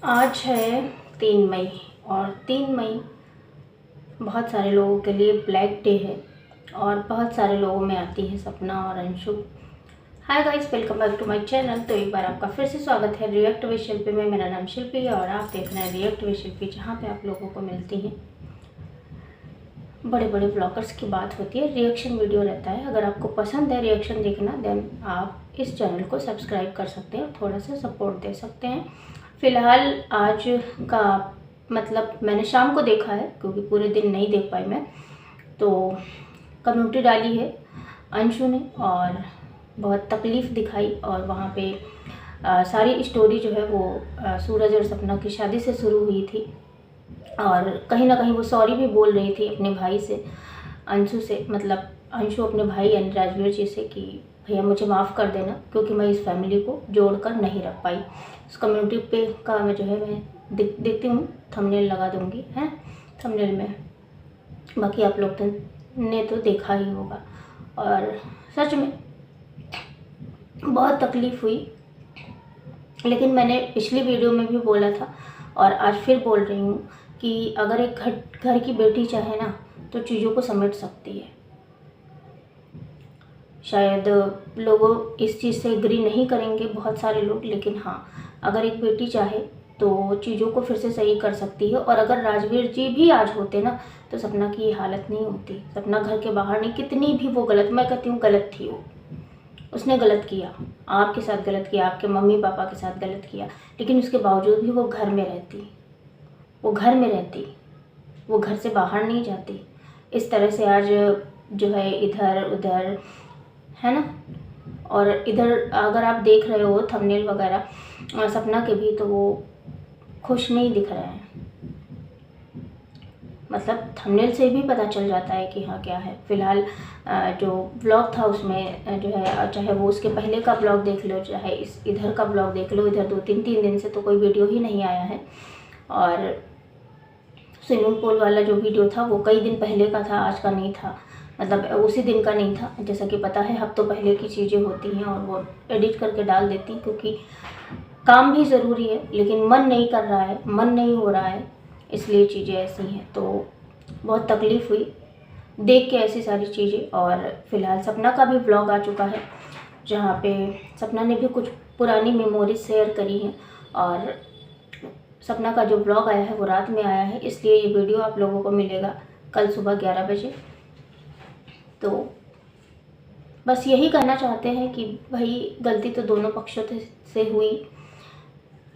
आज है 3 मई और 3 मई बहुत सारे लोगों के लिए ब्लैक डे है और बहुत सारे लोगों में आती है सपना और Anshu. Hi guys, welcome back to my channel. तो एक बार आपका फिर से स्वागत है रिएक्ट विद शिल्पी में। मेरा नाम शिल्पी है और आप देख रहे हैं रिएक्ट विद शिल्पी, जहाँ पे आप लोगों को मिलती हैं बड़े बड़े ब्लॉगर्स की बात होती है, रिएक्शन वीडियो रहता है। अगर आपको पसंद है रिएक्शन देखना देन आप इस चैनल को सब्सक्राइब कर सकते हैं और थोड़ा सा सपोर्ट दे सकते हैं। फ़िलहाल आज का मतलब मैंने शाम को देखा है क्योंकि पूरे दिन नहीं देख पाई मैं। तो कम्युनिटी डाली है अंशु ने और बहुत तकलीफ़ दिखाई और वहाँ पे सारी स्टोरी जो है वो सूरज और सपना की शादी से शुरू हुई थी और कहीं ना कहीं वो सॉरी भी बोल रही थी अपने भाई से, अंशु से, मतलब अंशु अपने भाई यानी राजवीर जी से कि भैया मुझे माफ़ कर देना क्योंकि मैं इस फैमिली को जोड़ कर नहीं रख पाई। उस कम्युनिटी पे का मैं जो है मैं देखती हूँ, थंबनेल लगा दूँगी हैं थंबनेल में, बाकी आप लोग ने तो देखा ही होगा। और सच में बहुत तकलीफ़ हुई, लेकिन मैंने पिछली वीडियो में भी बोला था और आज फिर बोल रही हूँ कि अगर एक घर की बेटी चाहे ना तो चीज़ों को समेट सकती है। शायद लोगों इस चीज़ से एग्री नहीं करेंगे बहुत सारे लोग, लेकिन हाँ, अगर एक बेटी चाहे तो चीज़ों को फिर से सही कर सकती है। और अगर राजवीर जी भी आज होते ना तो सपना की ये हालत नहीं होती। सपना घर के बाहर नहीं, कितनी भी वो गलत, मैं कहती हूँ गलत थी वो, उसने गलत किया, आपके साथ गलत किया, आपके मम्मी पापा के साथ गलत किया, लेकिन उसके बावजूद भी वो घर में रहती, वो घर में रहती, वो घर से बाहर नहीं जाती। इस तरह से आज जो है इधर उधर है ना। और इधर अगर आप देख रहे हो थंबनेल वगैरह सपना के भी, तो वो खुश नहीं दिख रहे हैं। मतलब थंबनेल से भी पता चल जाता है कि हाँ क्या है। फ़िलहाल जो ब्लॉग था उसमें जो है, चाहे वो उसके पहले का ब्लॉग देख लो, चाहे इधर का ब्लॉग देख लो, इधर 2-3 दिन से तो कोई वीडियो ही नहीं आया है। और स्विमिंग पूल वाला जो वीडियो था वो कई दिन पहले का था, आज का नहीं था, मतलब उसी दिन का नहीं था। जैसा कि पता है हफ्तों पहले की चीज़ें होती हैं और वो एडिट करके डाल देती, क्योंकि काम भी ज़रूरी है लेकिन मन नहीं कर रहा है, मन नहीं हो रहा है, इसलिए चीज़ें ऐसी हैं। तो बहुत तकलीफ़ हुई देख के ऐसी सारी चीज़ें। और फ़िलहाल सपना का भी ब्लॉग आ चुका है, जहाँ पे सपना ने भी कुछ पुरानी मेमोरीज शेयर करी हैं। और सपना का जो ब्लॉग आया है वो रात में आया है, इसलिए ये वीडियो आप लोगों को मिलेगा कल सुबह 11 बजे। तो बस यही कहना चाहते हैं कि भाई गलती तो दोनों पक्षों से हुई।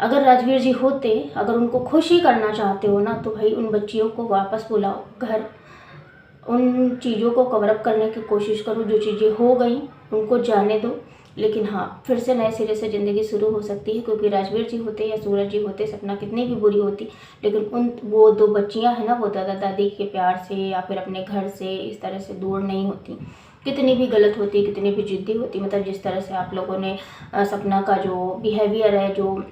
अगर राजवीर जी होते, अगर उनको खुश ही करना चाहते हो ना, तो भाई उन बच्चियों को वापस बुलाओ घर, उन चीज़ों को कवर अप करने की कोशिश करो, जो चीज़ें हो गई उनको जाने दो। लेकिन हाँ, फिर से नए सिरे से ज़िंदगी शुरू हो सकती है, क्योंकि राजवीर जी होते या सूरज जी होते, सपना कितनी भी बुरी होती, लेकिन वो 2 बच्चियां हैं ना, वो दादा दादी के प्यार से या फिर अपने घर से इस तरह से दूर नहीं होती। कितनी भी गलत होती, कितनी भी जिद्दी होती, मतलब जिस तरह से आप लोगों ने सपना का जो बिहेवियर है, जो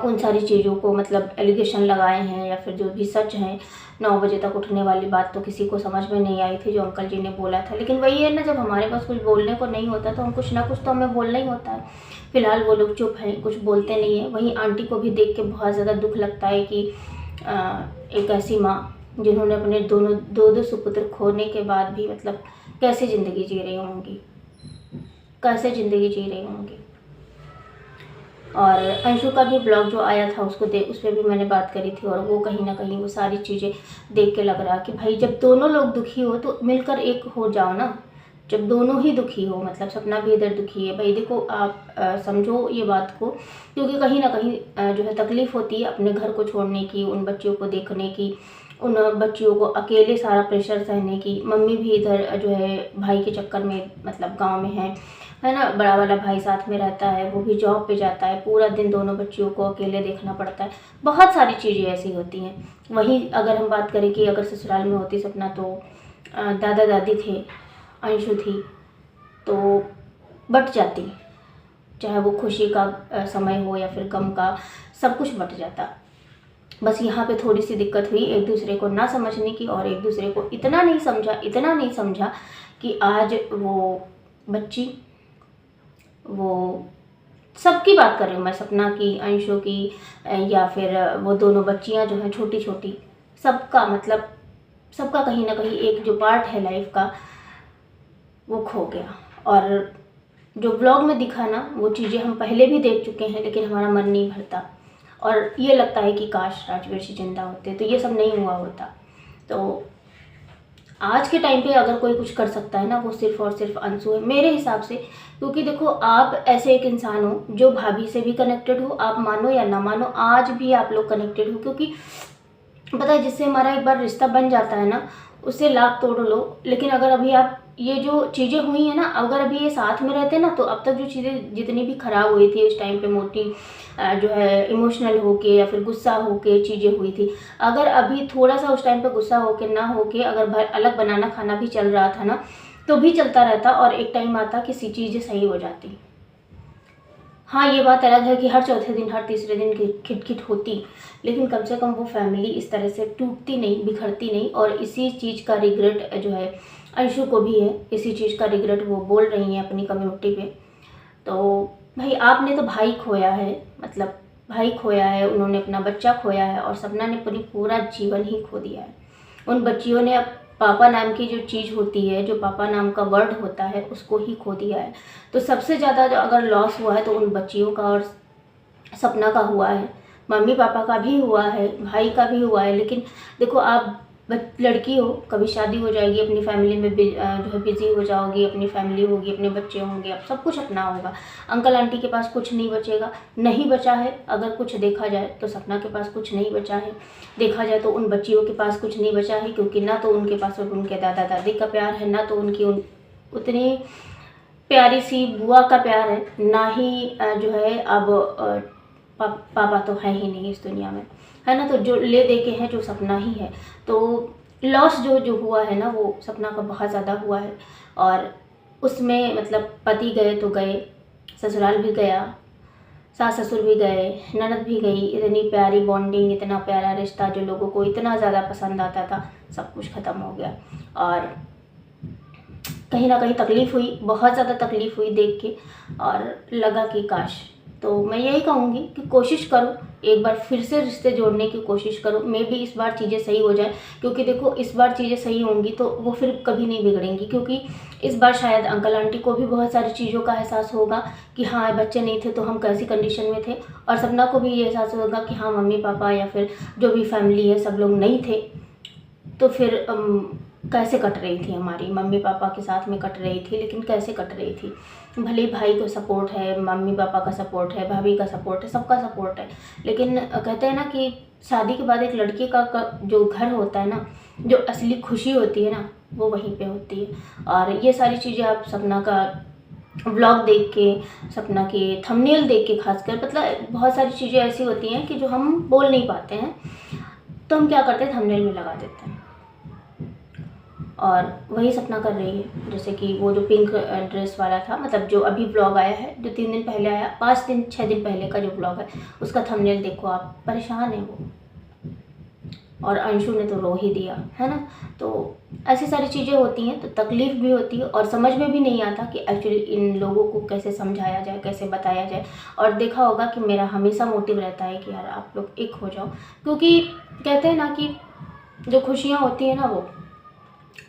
उन सारी चीज़ों को मतलब एलिगेशन लगाए हैं या फिर जो भी सच है, 9 बजे तक उठने वाली बात तो किसी को समझ में नहीं आई थी जो अंकल जी ने बोला था। लेकिन वही है ना, जब हमारे पास कुछ बोलने को नहीं होता तो हम कुछ ना कुछ तो हमें बोलना ही होता है। फिलहाल वो लोग चुप हैं, कुछ बोलते नहीं हैं। वहीं आंटी को भी देख के बहुत ज़्यादा दुख लगता है कि एक ऐसी माँ जिन्होंने अपने दो सुपुत्र खोने के बाद भी मतलब कैसे ज़िंदगी जी रही होंगी, कैसे ज़िंदगी जी रही होंगी। और अंशु का भी ब्लॉग जो आया था उस पर भी मैंने बात करी थी, और वो कहीं ना कहीं वो सारी चीज़ें देख के लग रहा कि भाई जब दोनों लोग दुखी हो तो मिलकर एक हो जाओ ना। जब दोनों ही दुखी हो, मतलब सपना भी इधर दुखी है, भाई देखो आप समझो ये बात को, क्योंकि कहीं ना कहीं जो है तकलीफ़ होती है अपने घर को छोड़ने की, उन बच्चियों को देखने की, उन बच्चियों को अकेले सारा प्रेशर सहने की। मम्मी भी इधर जो है भाई के चक्कर में मतलब गांव में है ना, बड़ा वाला भाई साथ में रहता है, वो भी जॉब पे जाता है, पूरा दिन दोनों बच्चियों को अकेले देखना पड़ता है। बहुत सारी चीज़ें ऐसी होती हैं। वहीं अगर हम बात करें कि अगर ससुराल में होती सपना तो दादा दादी थे, अंशु थी, तो बट जाती, चाहे वो खुशी का समय हो या फिर गम का, सब कुछ बट जाता। बस यहाँ पे थोड़ी सी दिक्कत हुई एक दूसरे को ना समझने की, और एक दूसरे को इतना नहीं समझा कि आज वो बच्ची वो सबकी बात कर रही हूँ मैं, सपना की, अंशु की, या फिर वो दोनों बच्चियाँ जो हैं छोटी छोटी, सबका मतलब सबका कहीं ना कहीं एक जो पार्ट है लाइफ का वो खो गया। और जो ब्लॉग में दिखा ना वो चीज़ें हम पहले भी देख चुके हैं, लेकिन हमारा मन नहीं भरता और ये लगता है कि काश राजवीर जी जिंदा होते तो ये सब नहीं हुआ होता। तो आज के टाइम पे अगर कोई कुछ कर सकता है ना वो सिर्फ और सिर्फ अंशु है मेरे हिसाब से। क्योंकि देखो आप ऐसे एक इंसान हो जो भाभी से भी कनेक्टेड हो, आप मानो या ना मानो आज भी आप लोग कनेक्टेड हो। क्योंकि पता है जिससे हमारा एक बार रिश्ता बन जाता है ना उससे लाख तोड़ लो, लेकिन अगर अभी आप ये जो चीज़ें हुई हैं ना, अगर अभी ये साथ में रहते ना तो अब तक जो चीज़ें जितनी भी खराब हुई थी उस टाइम पे मोटी जो है इमोशनल होके या फिर गुस्सा होके चीज़ें हुई थी, अगर अभी थोड़ा सा उस टाइम पे गुस्सा होके ना होके अगर अलग बनाना खाना भी चल रहा था ना तो भी चलता रहता और एक टाइम आता किसी चीज़ें सही हो जाती। हाँ ये बात अलग है कि हर चौथे दिन हर तीसरे दिन खिटखिट होती, लेकिन कम से कम वो फैमिली इस तरह से टूटती नहीं, बिखरती नहीं। और इसी चीज़ का रिग्रेट जो है अंशु को भी है, इसी चीज़ का रिग्रेट वो बोल रही हैं अपनी कम्युनिटी पे। तो भाई आपने तो भाई खोया है, मतलब भाई खोया है, उन्होंने अपना बच्चा खोया है और सपना ने पूरा जीवन ही खो दिया है। उन बच्चियों ने अब पापा नाम की जो चीज़ होती है, जो पापा नाम का वर्ड होता है, उसको ही खो दिया है। तो सबसे ज़्यादा जो अगर लॉस हुआ है तो उन बच्चियों का और सपना का हुआ है। मम्मी पापा का भी हुआ है, भाई का भी हुआ है। लेकिन देखो आप लड़की हो, कभी शादी हो जाएगी, अपनी फैमिली में जो है बिजी हो जाओगी, अपनी फैमिली होगी, अपने बच्चे होंगे, अब सब कुछ अपना होगा। अंकल आंटी के पास कुछ नहीं बचेगा, नहीं बचा है। अगर कुछ देखा जाए तो सपना के पास कुछ नहीं बचा है, देखा जाए तो उन बच्चियों के पास कुछ नहीं बचा है। क्योंकि ना तो उनके पास उनके दादा दादी का प्यार है, ना तो उनकी उतनी प्यारी सी बुआ का प्यार है, ना ही जो है अब पापा तो है ही नहीं इस दुनिया में, है ना। तो जो ले दे के है जो सपना ही है। तो लॉस जो जो हुआ है ना वो सपना का बहुत ज़्यादा हुआ है। और उसमें मतलब पति गए तो गए, ससुराल भी गया, सास ससुर भी गए, ननद भी गई, इतनी प्यारी बॉन्डिंग, इतना प्यारा रिश्ता जो लोगों को इतना ज़्यादा पसंद आता था, सब कुछ ख़त्म हो गया। और कहीं ना कहीं तकलीफ़ हुई, बहुत ज़्यादा तकलीफ़ हुई देख के, और लगा कि काश। तो मैं यही कहूँगी कि कोशिश करो, एक बार फिर से रिश्ते जोड़ने की कोशिश करो। मे बी इस बार चीज़ें सही हो जाए, क्योंकि देखो इस बार चीज़ें सही होंगी तो वो फिर कभी नहीं बिगड़ेंगी। क्योंकि इस बार शायद अंकल आंटी को भी बहुत सारी चीज़ों का एहसास होगा कि हाँ बच्चे नहीं थे तो हम कैसी कंडीशन में थे, और सपना को भी ये एहसास होगा कि हाँ मम्मी पापा या फिर जो भी फैमिली है सब लोग नहीं थे तो फिर कैसे कट रही थी हमारी, मम्मी पापा के साथ में कट रही थी, लेकिन कैसे कट रही थी। भले भाई को सपोर्ट है, मम्मी पापा का सपोर्ट है, भाभी का सपोर्ट है, सबका सपोर्ट है, लेकिन कहते हैं ना कि शादी के बाद एक लड़की का जो घर होता है ना, जो असली खुशी होती है ना वो वहीं पे होती है। और ये सारी चीज़ें आप सपना का व्लॉग देख के, सपना के थंबनेल देख के, खासकर मतलब बहुत सारी चीज़ें ऐसी होती हैं कि जो हम बोल नहीं पाते हैं, तो हम क्या करते हैं थंबनेल में लगा देते हैं। और वही सपना कर रही है। जैसे कि वो जो पिंक ड्रेस वाला था, मतलब जो अभी ब्लॉग आया है, जो 3 दिन पहले आया, 5 दिन 6 दिन पहले का जो ब्लॉग है, उसका थंबनेल देखो आप, परेशान है वो। और अंशु ने तो रो ही दिया, है ना। तो ऐसी सारी चीज़ें होती हैं, तो तकलीफ़ भी होती है और समझ में भी नहीं आता कि एक्चुअली इन लोगों को कैसे समझाया जाए, कैसे बताया जाए। और देखा होगा कि मेरा हमेशा मोटिव रहता है कि यार आप लोग एक हो जाओ, क्योंकि कहते हैं ना कि जो खुशियाँ होती हैं ना वो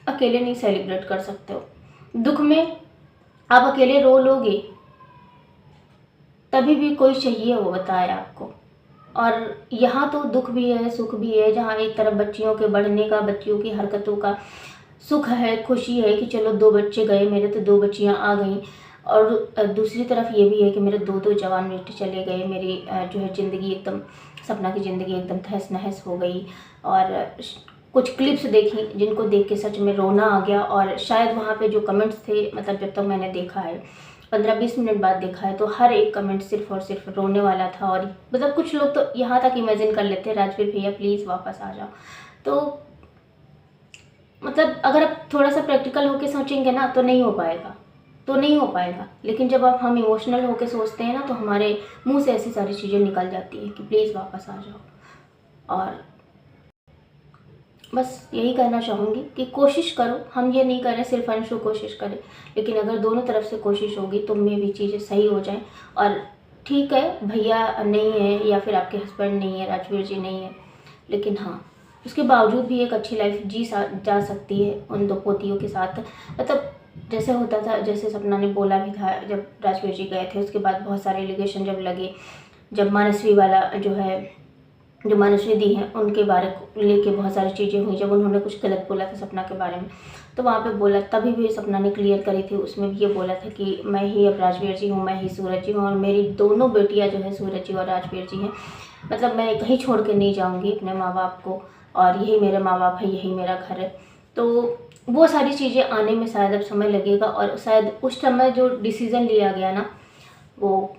अकेले नहीं सेलिब्रेट कर सकते हो। दुख में आप अकेले रो लोगे तभी भी कोई चाहिए वो बताए आपको। और यहाँ तो दुख भी है, सुख भी है, जहाँ एक तरफ बच्चियों के बढ़ने का, बच्चियों की हरकतों का सुख है, खुशी है कि चलो 2 बच्चे गए मेरे, तो 2 बच्चियाँ आ गईं। और दूसरी तरफ ये भी है कि मेरे 2 जवान बेटे चले गए, मेरी जो है ज़िंदगी एकदम, सपना की ज़िंदगी एकदम तहस नहस हो गई। और कुछ क्लिप्स देखी जिनको देख के सच में रोना आ गया। और शायद वहाँ पे जो कमेंट्स थे, मतलब जब तक मैंने देखा है 15-20 मिनट बाद देखा है, तो हर एक कमेंट सिर्फ और सिर्फ रोने वाला था। और मतलब कुछ लोग तो यहाँ तक इमेजिन कर लेते हैं राजवीर भैया प्लीज़ वापस आ जाओ। तो मतलब अगर आप थोड़ा सा प्रैक्टिकल होके सोचेंगे ना तो नहीं हो पाएगा, तो नहीं हो पाएगा। लेकिन जब आप हम इमोशनल होके सोचते हैं ना तो हमारे मुंह से ऐसी सारी चीज़ें निकल जाती हैं कि प्लीज़ वापस आ जाओ। और बस यही कहना चाहूँगी कि कोशिश करो, हम ये नहीं करें सिर्फ अंशु कोशिश करे, लेकिन अगर दोनों तरफ से कोशिश होगी तो मे भी चीज़ें सही हो जाएं। और ठीक है भैया नहीं है या फिर आपके हस्बैंड नहीं है, राजवीर जी नहीं है, लेकिन हाँ उसके बावजूद भी एक अच्छी लाइफ जा सकती है उन दो पोतियों के साथ। मतलब जैसे होता था, जैसे सपना ने बोला भी था, जब राजवीर जी गए थे उसके बाद बहुत सारे एलिगेशन जब लगे, जब मानसवी वाला जो है, जो मानसवी दी है उनके बारे को लेके बहुत सारी चीज़ें हुई, जब उन्होंने कुछ गलत बोला था सपना के बारे में, तो वहाँ पे बोला, तभी भी सपना ने क्लियर करी थी, उसमें भी ये बोला था कि मैं ही अब राजवीर जी हूँ, मैं ही सूरज जी हूँ, और मेरी दोनों बेटियाँ जो है सूरज जी और राजवीर जी हैं। मतलब मैं कहीं छोड़ के नहीं जाऊँगी अपने माँ बाप को, और यही मेरे माँ बाप है, यही मेरा घर है। तो वो सारी चीज़ें आने में शायद अब समय लगेगा, और शायद उस समय जो डिसीज़न लिया गया ना वो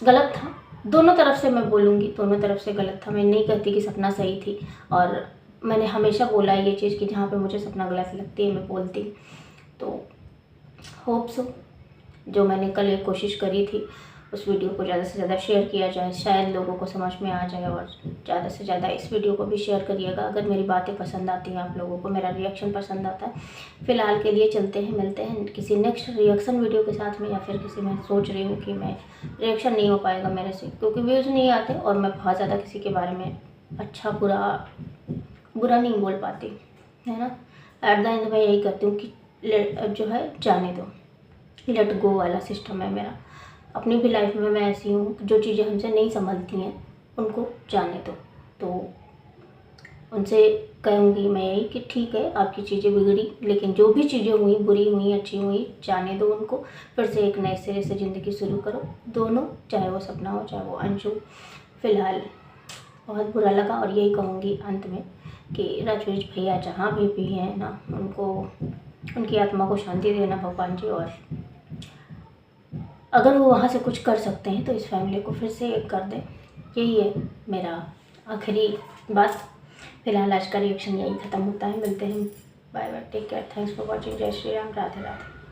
गलत था। दोनों तरफ से मैं बोलूँगी, दोनों तरफ से गलत था। मैं नहीं कहती कि सपना सही थी, और मैंने हमेशा बोला ये चीज़ कि जहाँ पे मुझे सपना गलत लगती है मैं बोलती। तो होप सो जो मैंने कल एक कोशिश करी थी उस वीडियो को ज़्यादा से ज़्यादा शेयर किया जाए, शायद लोगों को समझ में आ जाए, और ज़्यादा से ज़्यादा इस वीडियो को भी शेयर करिएगा अगर मेरी बातें पसंद आती हैं आप लोगों को, मेरा रिएक्शन पसंद आता है। फ़िलहाल के लिए चलते हैं, मिलते हैं किसी नेक्स्ट रिएक्शन वीडियो के साथ में, या फिर किसी में सोच रही हूँ कि मैं रिएक्शन नहीं हो पाएगा मेरे से क्योंकि व्यूज़ नहीं आते, और मैं बहुत ज़्यादा किसी के बारे में अच्छा बुरा नहीं बोल पाती, है ना। एट द एंड मैं यही करती हूँ कि जो है जाने दो, लेट गो वाला सिस्टम है मेरा। अपनी भी लाइफ में मैं ऐसी हूँ, जो चीज़ें हमसे नहीं संभलती हैं उनको जाने दो। तो उनसे कहूँगी मैं यही कि ठीक है आपकी चीज़ें बिगड़ी, लेकिन जो भी चीज़ें हुई, बुरी हुई अच्छी हुई, जाने दो उनको, फिर से एक नए सिरे से ज़िंदगी शुरू करो दोनों, चाहे वो सपना हो चाहे वो अंशु। फ़िलहाल बहुत बुरा लगा, और यही कहूँगी अंत में कि राजवीर भैया जहाँ भी हैं ना, उनको उनकी आत्मा को शांति देना भगवान जी, और अगर वो वहाँ से कुछ कर सकते हैं तो इस फैमिली को फिर से एक कर दें। यही है मेरा आखिरी बात। फिलहाल आज का रिएक्शन यही ख़त्म होता है, मिलते हैं, bye bye, take care, thanks for watching, जय श्री राम, राधे राधे।